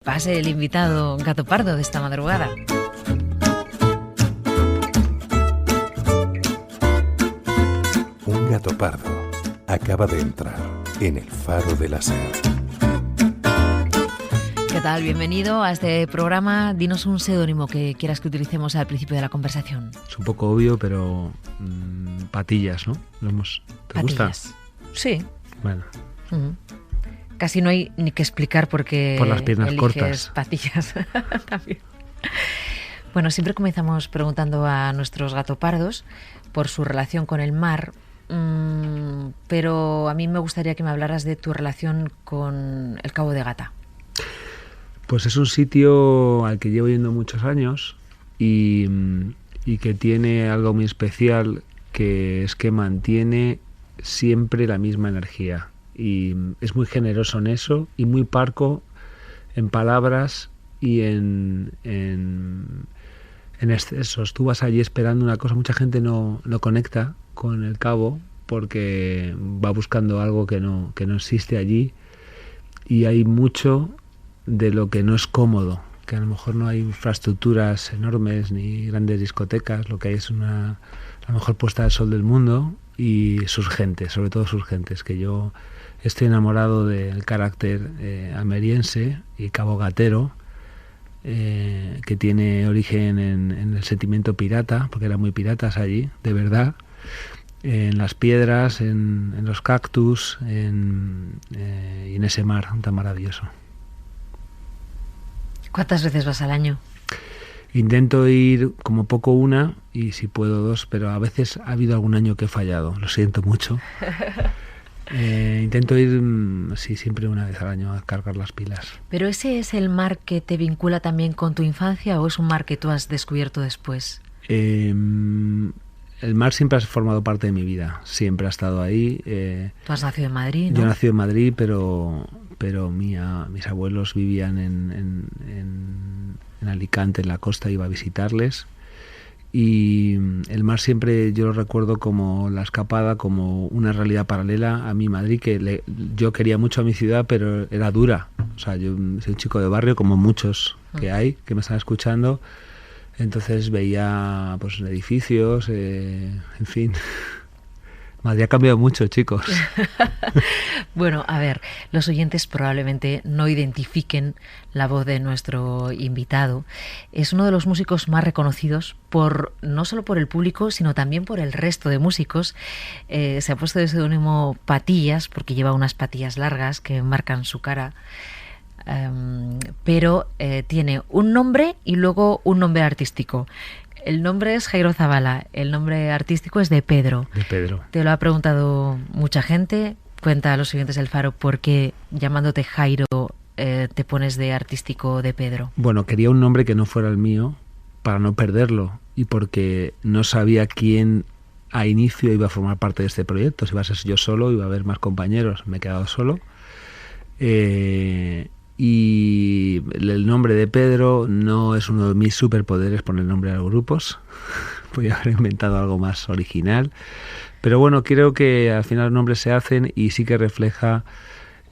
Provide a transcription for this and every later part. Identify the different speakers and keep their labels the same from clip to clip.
Speaker 1: va a ser el invitado gato pardo de esta madrugada.
Speaker 2: Un gato pardo acaba de entrar en el Faro de la Ser.
Speaker 1: ¿Qué tal? Bienvenido a este programa. Dinos un seudónimo que quieras que utilicemos al principio de la conversación.
Speaker 3: Es un poco obvio, pero Patillas, ¿no? ¿Te gusta?
Speaker 1: Sí.
Speaker 3: Bueno.
Speaker 1: Casi no hay ni que explicar porque
Speaker 3: por las piernas
Speaker 1: eliges
Speaker 3: cortas.
Speaker 1: Patillas también. Bueno, siempre comenzamos preguntando a nuestros gatopardos por su relación con el mar, pero a mí me gustaría que me hablaras de tu relación con el Cabo de Gata.
Speaker 3: Pues es un sitio al que llevo yendo muchos años y que tiene algo muy especial, que es que mantiene siempre la misma energía. Y es muy generoso en eso y muy parco en palabras y en excesos. Tú vas allí esperando una cosa, mucha gente no conecta con el Cabo porque va buscando algo que no existe allí, y hay mucho de lo que no es cómodo, que a lo mejor no hay infraestructuras enormes ni grandes discotecas, lo que hay es la mejor puesta de sol del mundo y sus gentes, sobre todo sus gentes, que yo estoy enamorado del carácter almeriense y cabogatero, que tiene origen en el sentimiento pirata, porque eran muy piratas allí, de verdad, en las piedras, en los cactus, y en ese mar tan maravilloso.
Speaker 1: ¿Cuántas veces vas al año?
Speaker 3: Intento ir como poco una, y si puedo dos, pero a veces ha habido algún año que he fallado, lo siento mucho. Intento ir, sí, siempre una vez al año a cargar las pilas.
Speaker 1: ¿Pero ese es el mar que te vincula también con tu infancia o es un mar que tú has descubierto después?
Speaker 3: El mar siempre ha formado parte de mi vida, siempre ha estado ahí.
Speaker 1: Tú has nacido en Madrid, ¿no?
Speaker 3: Yo nací en Madrid, pero mis abuelos vivían en Alicante, en la costa, iba a visitarles. Y el mar siempre yo lo recuerdo como la escapada, como una realidad paralela a mi Madrid, que yo quería mucho a mi ciudad, pero era dura. O sea, yo soy un chico de barrio, como muchos que hay, que me están escuchando. Entonces veía pues edificios, en fin. Madrid ha cambiado mucho, chicos.
Speaker 1: Bueno, a ver, los oyentes probablemente no identifiquen la voz de nuestro invitado. Es uno de los músicos más reconocidos no solo por el público, sino también por el resto de músicos. Se ha puesto de seudónimo Patillas, porque lleva unas patillas largas que marcan su cara. Pero tiene un nombre y luego un nombre artístico. El nombre es Jairo Zabala, el nombre artístico es de Pedro.
Speaker 3: De Pedro.
Speaker 1: Te lo ha preguntado mucha gente. Cuenta a los siguientes del Faro por qué, llamándote Jairo, te pones de artístico de Pedro.
Speaker 3: Bueno, quería un nombre que no fuera el mío para no perderlo y porque no sabía quién a inicio iba a formar parte de este proyecto. Si iba a ser yo solo, iba a haber más compañeros. Me he quedado solo. Y el nombre de Pedro no es uno de mis superpoderes, poner nombre a los grupos. Podría haber inventado algo más original, pero bueno, creo que al final los nombres se hacen y sí que refleja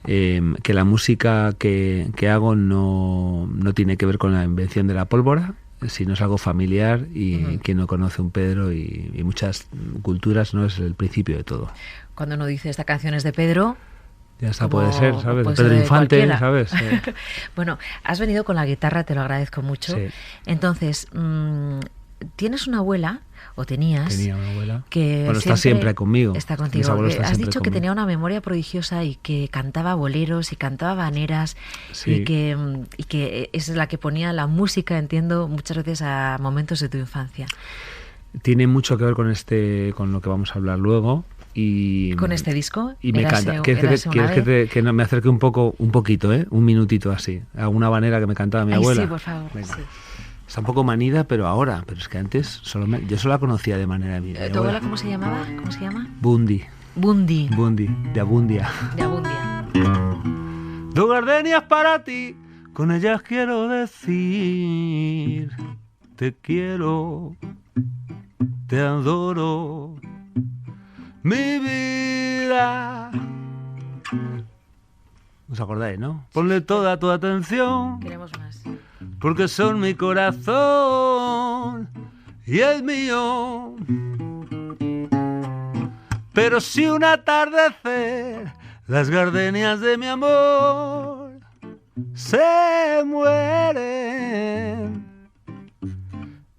Speaker 3: que la música que hago no tiene que ver con la invención de la pólvora, sino es algo familiar y quien no conoce un Pedro y muchas culturas no es el principio de todo.
Speaker 1: Cuando uno dice esta canción es de Pedro,
Speaker 3: ya está, puede ser, ¿sabes?
Speaker 1: Puede
Speaker 3: Pedro
Speaker 1: ser
Speaker 3: Infante,
Speaker 1: cualquiera.
Speaker 3: ¿sabes?
Speaker 1: Bueno, has venido con la guitarra, te lo agradezco mucho.
Speaker 3: Sí.
Speaker 1: Entonces, tienes una abuela, o tenías...
Speaker 3: Tenía una abuela.
Speaker 1: Que
Speaker 3: bueno, está siempre conmigo.
Speaker 1: Está contigo.
Speaker 3: Mis abuelos están
Speaker 1: has
Speaker 3: siempre
Speaker 1: dicho
Speaker 3: conmigo.
Speaker 1: que tenía una memoria prodigiosa y que cantaba boleros y cantaba habaneras,
Speaker 3: Sí.
Speaker 1: y que es la que ponía la música, entiendo, muchas veces a momentos de tu infancia.
Speaker 3: Tiene mucho que ver con lo que vamos a hablar luego. Y
Speaker 1: ¿Con este disco?
Speaker 3: y me encanta. ¿Quieres que no, me acerque un poquito, un minutito así? ¿Alguna habanera que me cantaba mi abuela?
Speaker 1: Sí, por favor.
Speaker 3: Venga.
Speaker 1: Sí.
Speaker 3: Está un poco manida, pero es que antes yo solo la conocía de manera de mi
Speaker 1: ¿Tu
Speaker 3: abuela.
Speaker 1: abuela cómo se llamaba? ¿Cómo se llama?
Speaker 3: Bundi,
Speaker 1: Bundi,
Speaker 3: de Abundia.
Speaker 1: de Abundia.
Speaker 3: Dos gardenias para ti, con ellas quiero decir te quiero, te adoro, mi vida. ¿Os acordáis, no? Ponle toda tu atención,
Speaker 1: Queremos más.
Speaker 3: porque son mi corazón y el mío. Pero si un atardecer las gardenias de mi amor se mueren,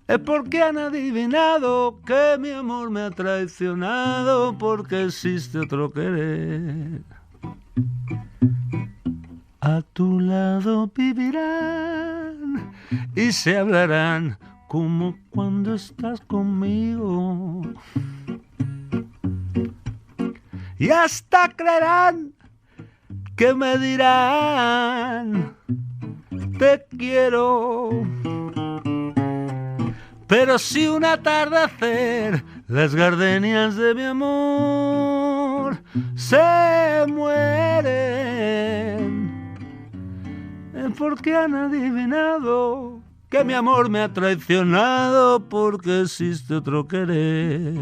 Speaker 3: es porque han adivinado que mi amor me ha traicionado, porque existe otro querer. A tu lado vivirán y se hablarán como cuando estás conmigo. Y hasta creerán que me dirán te quiero. Pero si un atardecer las gardenias de mi amor se mueren, es porque han adivinado que mi amor me ha traicionado, porque existe otro querer.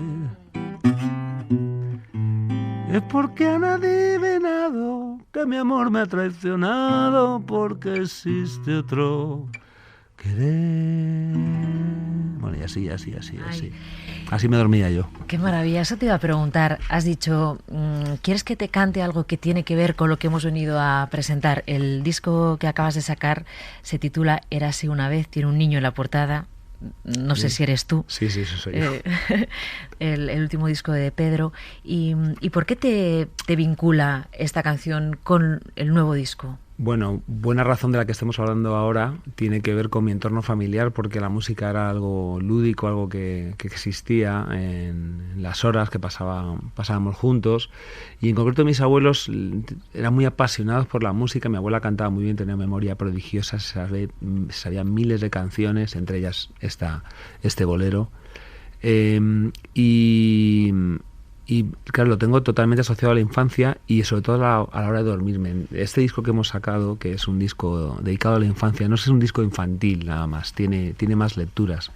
Speaker 3: Es porque han adivinado que mi amor me ha traicionado, porque existe otro querer. Bueno, y así. Así me dormía yo.
Speaker 1: Qué maravilla, eso te iba a preguntar. Has dicho, ¿quieres que te cante algo que tiene que ver con lo que hemos venido a presentar? El disco que acabas de sacar se titula Érase una vez, tiene un niño en la portada. No sé si eres tú.
Speaker 3: Sí, eso soy yo.
Speaker 1: El último disco de Pedro. ¿Y por qué te vincula esta canción con el nuevo disco?
Speaker 3: Bueno, buena razón de la que estemos hablando ahora tiene que ver con mi entorno familiar, porque la música era algo lúdico, algo que existía en las horas que pasábamos juntos, y en concreto mis abuelos eran muy apasionados por la música. Mi abuela cantaba muy bien, tenía memoria prodigiosa, sabía miles de canciones, entre ellas este bolero, y claro, lo tengo totalmente asociado a la infancia y sobre todo a la hora de dormirme. Este disco que hemos sacado, que es un disco dedicado a la infancia, no es un disco infantil nada más, tiene más lecturas.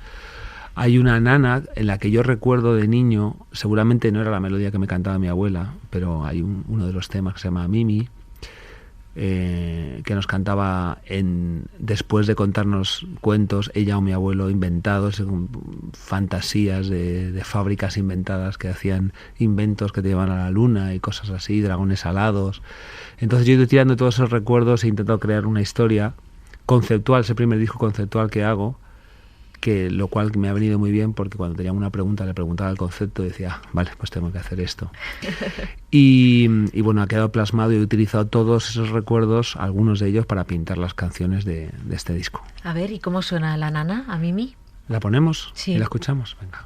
Speaker 3: Hay una nana en la que yo recuerdo de niño, seguramente no era la melodía que me cantaba mi abuela, pero hay uno de los temas que se llama Mimi, que nos cantaba después de contarnos cuentos, ella o mi abuelo, inventados, fantasías de fábricas inventadas que hacían inventos que te llevan a la luna y cosas así, dragones alados. Entonces yo he ido tirando todos esos recuerdos e he intentado crear una historia conceptual, es el primer disco conceptual que hago, lo cual me ha venido muy bien, porque cuando tenía una pregunta le preguntaba el concepto y decía, vale, pues tengo que hacer esto. Y bueno, ha quedado plasmado y he utilizado todos esos recuerdos, algunos de ellos, para pintar las canciones de este disco.
Speaker 1: A ver, ¿y cómo suena la nana, a Mimi?
Speaker 3: ¿La ponemos?
Speaker 1: Sí.
Speaker 3: ¿Y la escuchamos? Venga.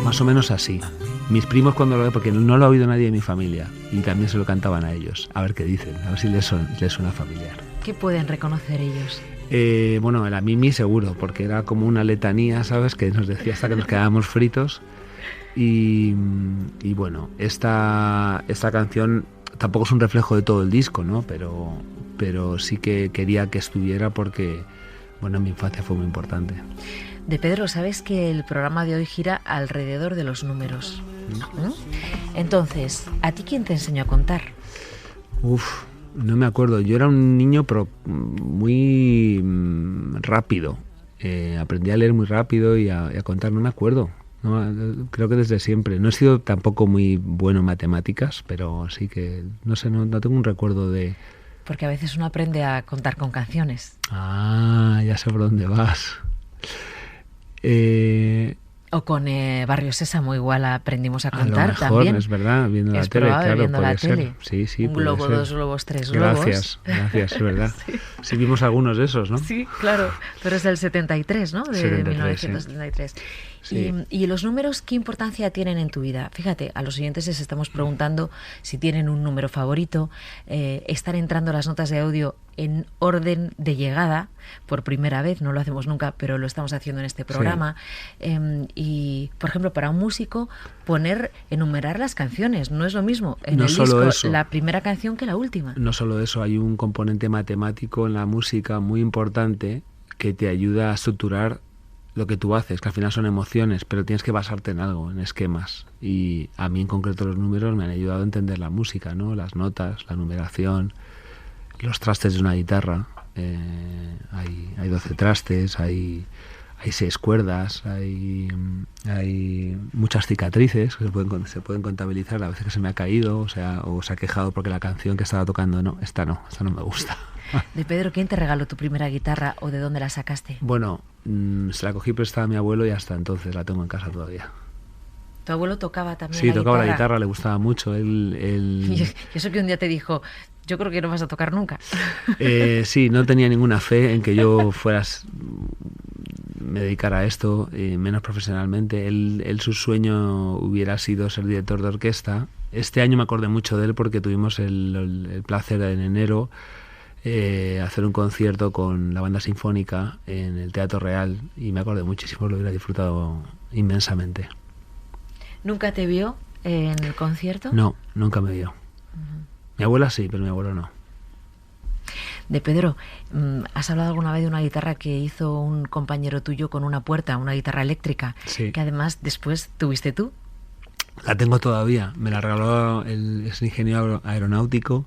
Speaker 3: Más o menos así. Mis primos, cuando lo ven, porque no lo ha oído nadie de mi familia, y también se lo cantaban a ellos, a ver qué dicen, a ver si les suena familiar.
Speaker 1: ¿Qué pueden reconocer ellos?
Speaker 3: Bueno, la Mimi seguro, porque era como una letanía, ¿sabes?, que nos decía hasta que nos quedábamos fritos. Y bueno, esta canción tampoco es un reflejo de todo el disco, ¿no? Pero sí que quería que estuviera porque, bueno, en mi infancia fue muy importante.
Speaker 1: De Pedro, sabes que el programa de hoy gira alrededor de los números. Entonces, ¿a ti quién te enseñó a contar?
Speaker 3: No me acuerdo. Yo era un niño muy rápido. Aprendí a leer muy rápido y a contar, no me acuerdo. No, creo que desde siempre. No he sido tampoco muy bueno en matemáticas, pero sí que, no sé, no tengo un recuerdo de...
Speaker 1: porque a veces uno aprende a contar con canciones.
Speaker 3: Ah, ya sé por dónde vas.
Speaker 1: O con Barrio Sésamo igual aprendimos a contar
Speaker 3: a lo mejor,
Speaker 1: también.
Speaker 3: Es verdad, viendo la tele,
Speaker 1: probable,
Speaker 3: claro,
Speaker 1: viendo
Speaker 3: puede
Speaker 1: la
Speaker 3: ser.
Speaker 1: tele.
Speaker 3: Sí,
Speaker 1: Un
Speaker 3: puede
Speaker 1: globo,
Speaker 3: ser.
Speaker 1: 2 globos, 3 globos.
Speaker 3: Gracias, es verdad. Sí, vimos algunos de esos, ¿no?
Speaker 1: Sí, claro, pero es del 73, ¿no? De
Speaker 3: 73,
Speaker 1: 1973.
Speaker 3: Sí.
Speaker 1: ¿Y los números qué importancia tienen en tu vida? Fíjate, a los oyentes les estamos preguntando si tienen un número favorito. Están entrando las notas de audio en orden de llegada por primera vez, no lo hacemos nunca, pero lo estamos haciendo en este programa. Sí. Y, por ejemplo, para un músico, enumerar las canciones, no es lo mismo en
Speaker 3: no
Speaker 1: el
Speaker 3: solo
Speaker 1: disco
Speaker 3: eso,
Speaker 1: la primera canción que la última.
Speaker 3: No solo eso, hay un componente matemático en la música muy importante que te ayuda a estructurar lo que tú haces, que al final son emociones, pero tienes que basarte en algo, en esquemas. Y a mí en concreto los números me han ayudado a entender la música, ¿no? Las notas, la numeración, los trastes de una guitarra. Hay 12 trastes, hay 6 cuerdas, hay muchas cicatrices que se pueden contabilizar la veces que se me ha caído, o se ha quejado porque la canción que estaba tocando esta no me gusta.
Speaker 1: De Pedro, ¿quién te regaló tu primera guitarra o de dónde la sacaste?
Speaker 3: Bueno, se la cogí prestada a mi abuelo y hasta entonces la tengo en casa todavía.
Speaker 1: ¿Tu abuelo tocaba también
Speaker 3: la guitarra? Sí, tocaba la guitarra, le gustaba mucho.
Speaker 1: Y eso que un día te dijo, yo creo que no vas a tocar nunca.
Speaker 3: Sí, no tenía ninguna fe en que yo me dedicara a esto, menos profesionalmente. Él su sueño hubiera sido ser director de orquesta. Este año me acordé mucho de él porque tuvimos el placer en enero hacer un concierto con la banda sinfónica en el Teatro Real y me acordé muchísimo, lo hubiera disfrutado inmensamente.
Speaker 1: ¿Nunca te vio en el concierto?
Speaker 3: No, nunca me vio. Mi abuela sí, pero mi abuelo no.
Speaker 1: De Pedro, ¿has hablado alguna vez de una guitarra que hizo un compañero tuyo con una puerta, una guitarra eléctrica,
Speaker 3: sí,
Speaker 1: que además después tuviste tú?
Speaker 3: La tengo todavía, me la regaló es ingeniero aeronáutico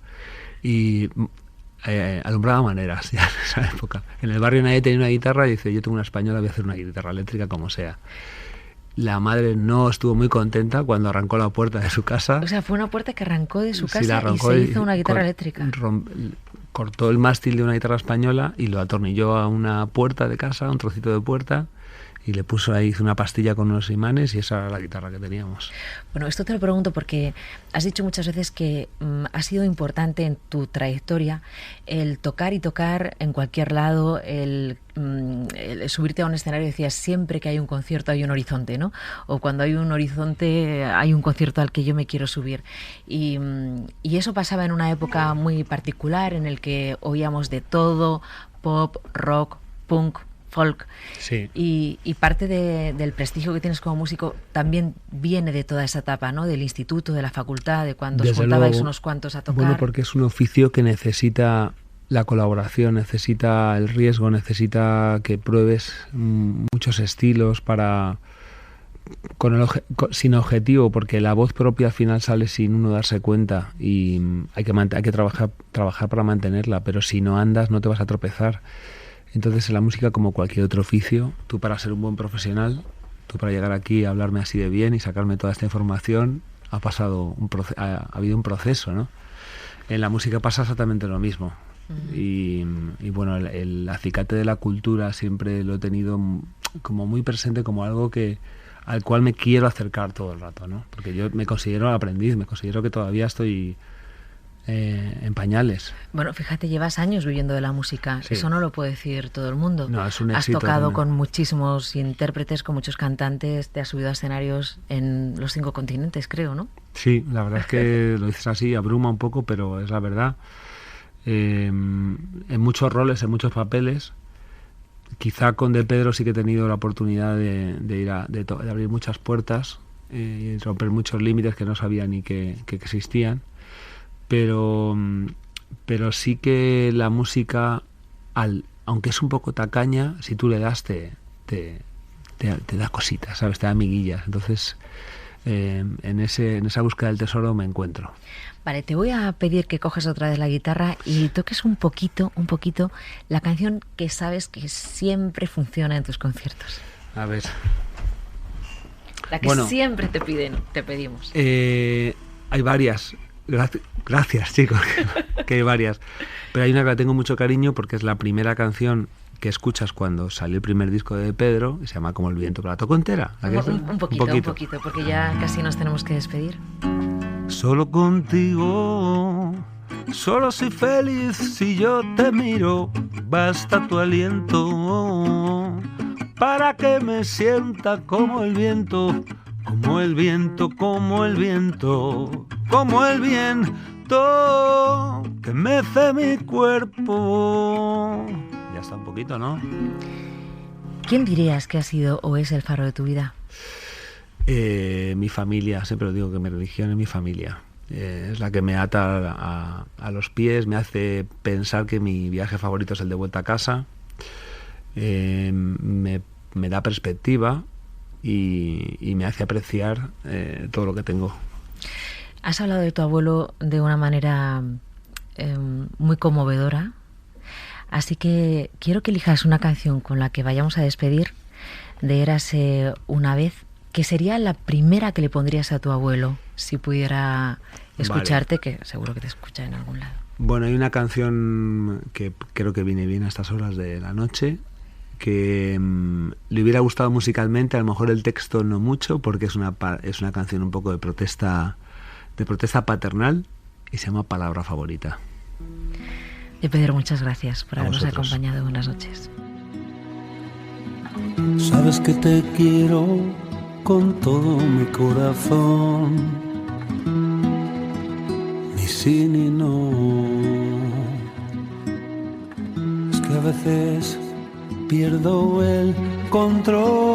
Speaker 3: y alumbraba maneras ya en esa época. En el barrio nadie tenía una guitarra y dice, yo tengo una española, voy a hacer una guitarra eléctrica como sea. La madre no estuvo muy contenta cuando arrancó la puerta de su casa.
Speaker 1: O sea, fue una puerta que arrancó de su casa y
Speaker 3: se
Speaker 1: hizo una guitarra eléctrica.
Speaker 3: Cortó el mástil de una guitarra española y lo atornilló a una puerta de casa, un trocito de puerta, y le puso ahí, hizo una pastilla con unos imanes y esa era la guitarra que teníamos.
Speaker 1: Bueno, esto te lo pregunto porque has dicho muchas veces que ha sido importante en tu trayectoria el tocar y tocar en cualquier lado, el subirte a un escenario. Decías, siempre que hay un concierto hay un horizonte, ¿no? O cuando hay un horizonte hay un concierto al que yo me quiero subir. Y eso pasaba en una época muy particular en el que oíamos de todo, pop, rock, punk, folk.
Speaker 3: Sí.
Speaker 1: Y parte del prestigio que tienes como músico también viene de toda esa etapa, ¿no? Del instituto, de la facultad, de cuando os juntabais unos cuantos a tocar.
Speaker 3: Bueno, porque es un oficio que necesita la colaboración, necesita el riesgo, necesita que pruebes muchos estilos sin objetivo, porque la voz propia al final sale sin uno darse cuenta y hay que trabajar para mantenerla, pero si no andas no te vas a tropezar. Entonces en la música, como cualquier otro oficio, tú para ser un buen profesional, tú para llegar aquí a hablarme así de bien y sacarme toda esta información, ha habido un proceso, ¿no? En la música pasa exactamente lo mismo. Y bueno, el acicate de la cultura siempre lo he tenido como muy presente, como algo al cual me quiero acercar todo el rato, ¿no? Porque yo me considero aprendiz, me considero que todavía estoy en pañales.
Speaker 1: Bueno, fíjate, llevas años viviendo de la música.
Speaker 3: Sí.
Speaker 1: Eso no lo puede decir todo el mundo.
Speaker 3: No, es un
Speaker 1: Has
Speaker 3: éxito
Speaker 1: tocado
Speaker 3: también.
Speaker 1: con muchísimos intérpretes, con muchos cantantes, te has subido a escenarios en los 5 continentes, creo, ¿no?
Speaker 3: Sí, la verdad es que lo dices así, abruma un poco, pero es la verdad. En muchos roles, en muchos papeles. Quizá con De Pedro sí que he tenido la oportunidad de abrir muchas puertas y romper muchos límites que no sabía ni que existían. Pero sí que la música, aunque es un poco tacaña, si tú le das te da cositas, ¿sabes? Te da amiguillas. Entonces, en esa búsqueda del tesoro me encuentro.
Speaker 1: Vale, te voy a pedir que coges otra vez la guitarra y toques un poquito la canción que sabes que siempre funciona en tus conciertos.
Speaker 3: A ver.
Speaker 1: La que siempre te pedimos.
Speaker 3: Hay varias. Gracias, chicos, que hay varias. Pero hay una que la tengo mucho cariño porque es la primera canción que escuchas cuando salió el primer disco de Pedro, y se llama Como el viento, pero la toco entera.
Speaker 1: Un poquito, porque ya casi nos tenemos que despedir.
Speaker 3: Solo contigo, solo soy feliz si yo te miro, basta tu aliento para que me sienta como el viento, como el viento, como el viento, como el viento que mece mi cuerpo. Ya está un poquito, ¿no?
Speaker 1: ¿Quién dirías que ha sido o es el faro de tu vida?
Speaker 3: Mi familia, siempre lo digo, que mi religión es mi familia. Es la que me ata a los pies, me hace pensar que mi viaje favorito es el de vuelta a casa, me da perspectiva y me hace apreciar todo lo que tengo.
Speaker 1: Has hablado de tu abuelo de una manera muy conmovedora, así que quiero que elijas una canción con la que vayamos a despedir de Érase una vez, que sería la primera que le pondrías a tu abuelo si pudiera escucharte, vale. Que seguro que te escucha en algún lado.
Speaker 3: Bueno, hay una canción que creo que viene bien a estas horas de la noche, que le hubiera gustado musicalmente, a lo mejor el texto no mucho, porque es una canción un poco de protesta paternal, y se llama Palabra Favorita.
Speaker 1: Pedro, muchas gracias por habernos acompañado. Buenas noches.
Speaker 4: Sabes que te quiero con todo mi corazón, ni sí ni no. Es que a veces pierdo el control.